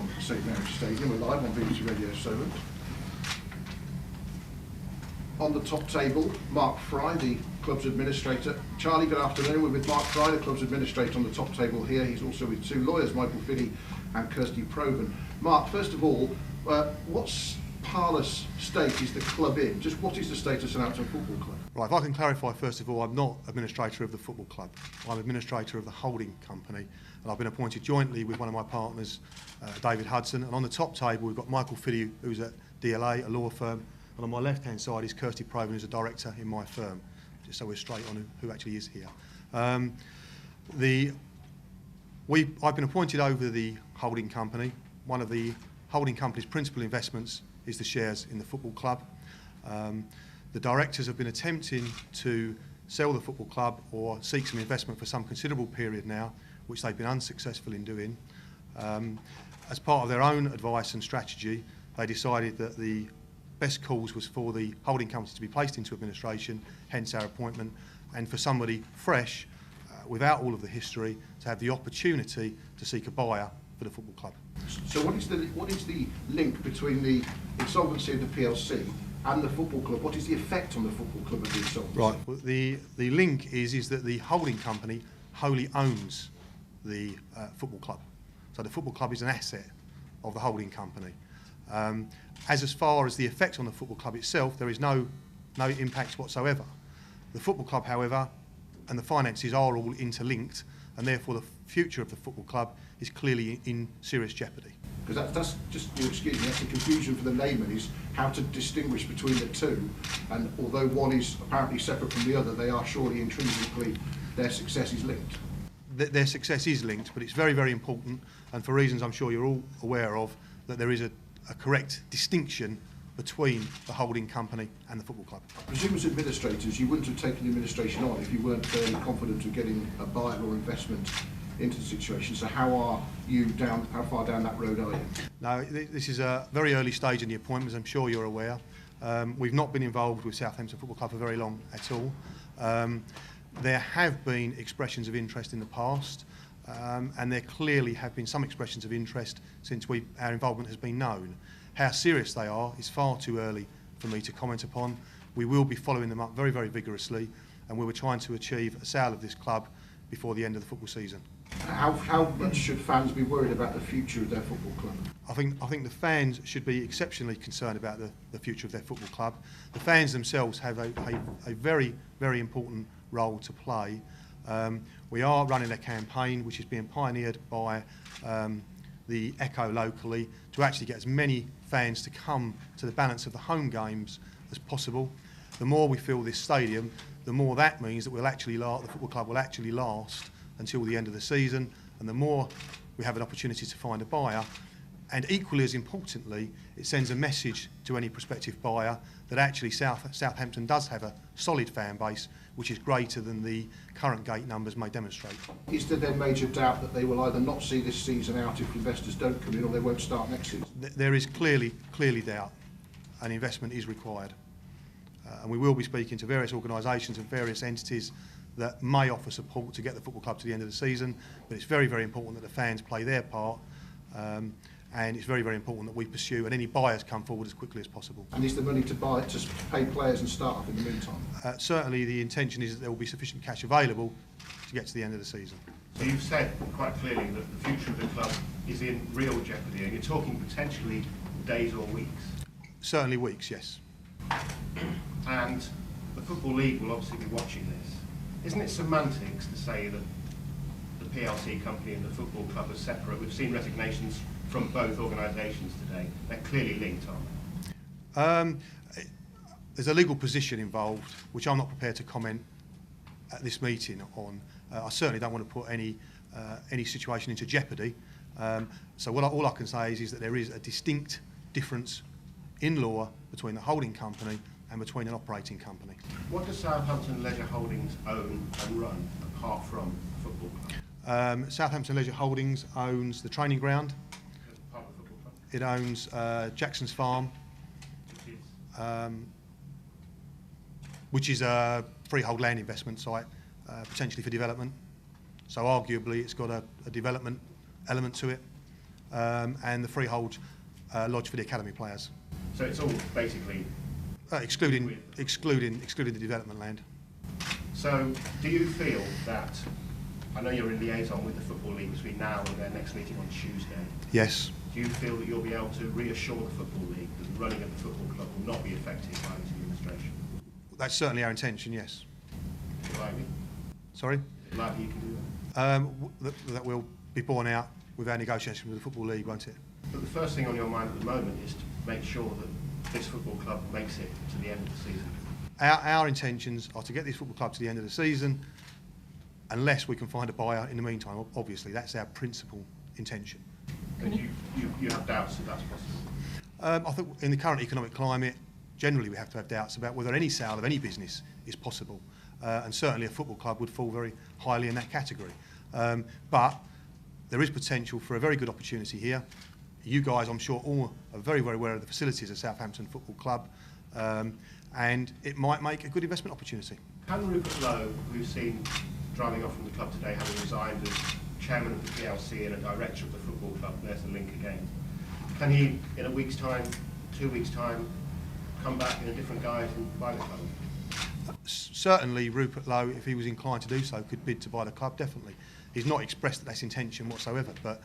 from St Mary's Stadium. We're live on BBC Radio Solent. On the top table, Mark Fry, the club's administrator. Charlie, good afternoon. We're with Mark Fry, the club's administrator, on the top table here. He's also with two lawyers, Michael Fiddy and Kirsty Proven. Mark, first of all, what's parlous state is the club in? Just what is the state of Southampton Football Club? Right, if I can clarify, first of all, I'm not administrator of the football club. I'm administrator of the holding company, and I've been appointed jointly with one of my partners, David Hudson. And on the top table, we've got Michael Fiddy, who's at DLA, a law firm, and on my left-hand side is Kirsty Proven, who's a director in my firm, just so we're straight on who actually is here. I've been appointed over the holding company. One of the holding company's principal investments is the shares in the football club. The directors have been attempting to sell the football club or seek some investment for some considerable period now, which they've been unsuccessful in doing. As part of their own advice and strategy, they decided that the best cause was for the holding company to be placed into administration, hence our appointment, and for somebody fresh, without all of the history, to have the opportunity to seek a buyer for the football club. So what is the link between the insolvency of the PLC and the football club? What is the effect on the football club of the insolvency? Right. Well, the link is that the holding company wholly owns the football club. So the football club is an asset of the holding company. As far as the effect on the football club itself, there is no impact whatsoever. The football club, however, and the finances are all interlinked, and therefore the future of the football club is clearly in serious jeopardy. Because that's just, excuse me, that's the confusion for the layman, is how to distinguish between the two. And although one is apparently separate from the other, they are surely intrinsically, their success is linked. Their success is linked, but it's very, very important, and for reasons I'm sure you're all aware of, that there is a correct distinction between the holding company and the football club. I presume as administrators, you wouldn't have taken the administration on if you weren't fairly confident of getting a buyer or investment into the situation. So how far down that road are you? No, this is a very early stage in the appointment, as I'm sure you're aware. We've not been involved with Southampton Football Club for very long at all. There have been expressions of interest in the past, and there clearly have been some expressions of interest since our involvement has been known. How serious they are is far too early for me to comment upon. We will be following them up very, very vigorously, and we were trying to achieve a sale of this club before the end of the football season. How much should fans be worried about the future of their football club? I think the fans should be exceptionally concerned about the future of their football club. The fans themselves have a very, very important role to play. We are running a campaign which is being pioneered by the Echo locally to actually get as many fans to come to the balance of the home games as possible. The more we fill this stadium, the more that means that the football club will actually last until the end of the season, and the more we have an opportunity to find a buyer. And equally as importantly, it sends a message to any prospective buyer that actually Southampton does have a solid fan base, which is greater than the current gate numbers may demonstrate. Is there then major doubt that they will either not see this season out if investors don't come in, or they won't start next season? There is clearly doubt, and investment is required. And we will be speaking to various organisations and various entities that may offer support to get the football club to the end of the season, but it's very, very important that the fans play their part, and it's very, very important that we pursue and any buyers come forward as quickly as possible. And is the money to pay players and staff in the meantime? Certainly the intention is that there will be sufficient cash available to get to the end of the season. So you've said quite clearly that the future of the club is in real jeopardy, and you're talking potentially days or weeks. Certainly weeks, yes. And the Football League will obviously be watching this. Isn't it semantics to say that the PLC company and the football club are separate? We've seen resignations from both organisations today. They're clearly linked, aren't they? There's a legal position involved, which I'm not prepared to comment at this meeting on. I certainly don't want to put any situation into jeopardy. So all I can say is that there is a distinct difference in law between the holding company and between an operating company. What does Southampton Leisure Holdings own and run apart from the football club? Southampton Leisure Holdings owns the training ground. Part of the football club? It owns Jackson's Farm, which is a freehold land investment site, potentially for development. So arguably it's got a development element to it. and the freehold lodge for the academy players. So it's all basically... Excluding the development land. So do you feel that, I know you're in liaison with the Football League between now and their next meeting on Tuesday. Yes. Do you feel that you'll be able to reassure the Football League that the running of the football club will not be affected by this administration? That's certainly our intention, yes. Is it likely? Sorry? Is it likely you can do that? That will be borne out with our negotiations with the Football League, won't it? But the first thing on your mind at the moment is to make sure that this football club makes it to the end of the season. Our intentions are to get this football club to the end of the season, unless we can find a buyer in the meantime. Obviously, that's our principal intention. And you have doubts that that's possible? I think in the current economic climate, generally we have to have doubts about whether any sale of any business is possible. And certainly a football club would fall very highly in that category. But there is potential for a very good opportunity here. You guys, I'm sure, all are very, very aware of the facilities of Southampton Football Club, and it might make a good investment opportunity. Can Rupert Lowe, we've seen driving off from the club today, having resigned as chairman of the PLC and a director of the football club, there's the link again, can he, in a week's time, 2 weeks' time, come back in a different guise and buy the club? Certainly Rupert Lowe, if he was inclined to do so, could bid to buy the club, definitely. He's not expressed that that's intention whatsoever, but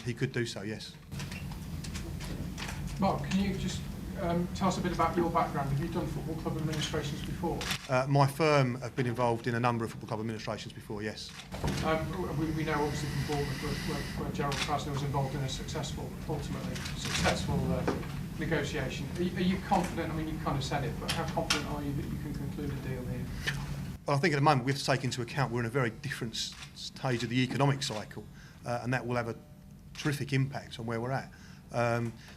he could do so, yes. Mark, can you just tell us a bit about your background? Have you done football club administrations before? My firm have been involved in a number of football club administrations before, yes. We know obviously from Bournemouth where Gerald Krasner was involved in a ultimately successful negotiation. Are you confident, I mean you kind of said it, but how confident are you that you can conclude a deal here? Well, I think at the moment we have to take into account we're in a very different stage of the economic cycle, and that will have a terrific impact on where we're at.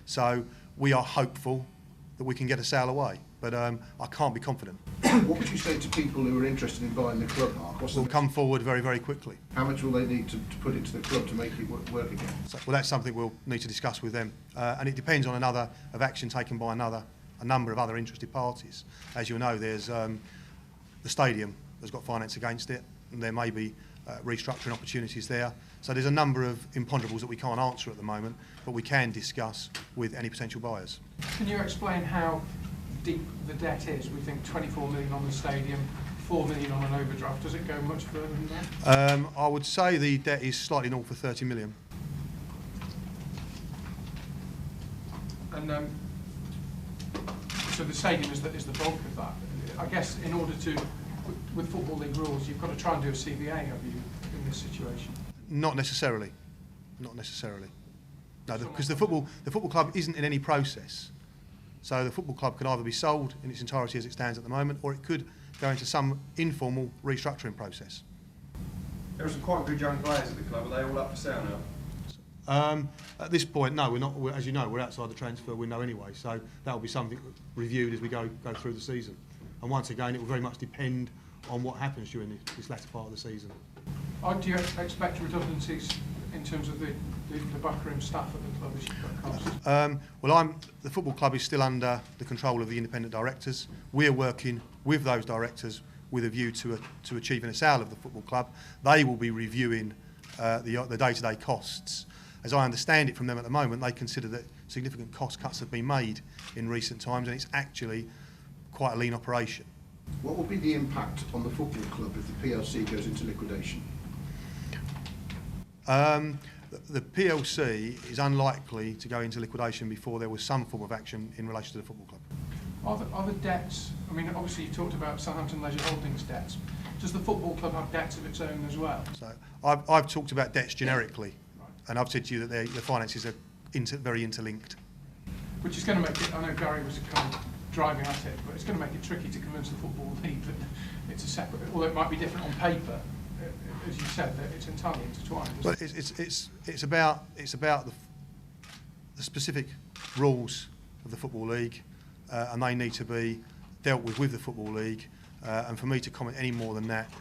So we are hopeful that we can get a sale away, but I can't be confident. What would you say to people who are interested in buying the club, Mark? We'll come forward very, very quickly. How much will they need to put into the club to make it work again? So, well, that's something we'll need to discuss with them, and it depends on of action taken by a number of other interested parties. As you'll know, there's the stadium has got finance against it, and there may be restructuring opportunities there. So there's a number of imponderables that we can't answer at the moment, but we can discuss with any potential buyers. Can you explain how deep the debt is? We think 24 million on the stadium, 4 million on an overdraft. Does it go much further than that? I would say the debt is slightly north of 30 million. And so the stadium is the bulk of that. I guess in order to, with Football League rules, you've got to try and do a CVA, have you, in this situation? Not necessarily. Not necessarily. No, because the football club isn't in any process. So the football club could either be sold in its entirety as it stands at the moment, or it could go into some informal restructuring process. There are some quite good young players at the club. Are they all up for sale now? At this point, no, we're not. As you know, we're outside the transfer window anyway, so that will be something reviewed as we go through the season. And once again, it will very much depend on what happens during this latter part of the season. Do you expect redundancies in terms of the backroom staff at the club as you've got costs? The football club is still under the control of the independent directors. We're working with those directors with a view to achieving a sale of the football club. They will be reviewing the day-to-day costs. As I understand it from them at the moment, they consider that significant cost cuts have been made in recent times, and it's actually quite a lean operation. What will be the impact on the football club if the PLC goes into liquidation? The PLC is unlikely to go into liquidation before there was some form of action in relation to the football club. Are the debts, I mean obviously you talked about Southampton Leisure Holdings debts, does the football club have debts of its own as well? So I've talked about debts generically, and I've said to you that the finances are very interlinked. Which is going to make it, I know Gary was kind of driving at it, but it's going to make it tricky to convince the Football League that it's a separate, although it might be different on paper, as you said, that it's entirely intertwined. But it's about the specific rules of the Football League, and they need to be dealt with the Football League. And for me to comment any more than that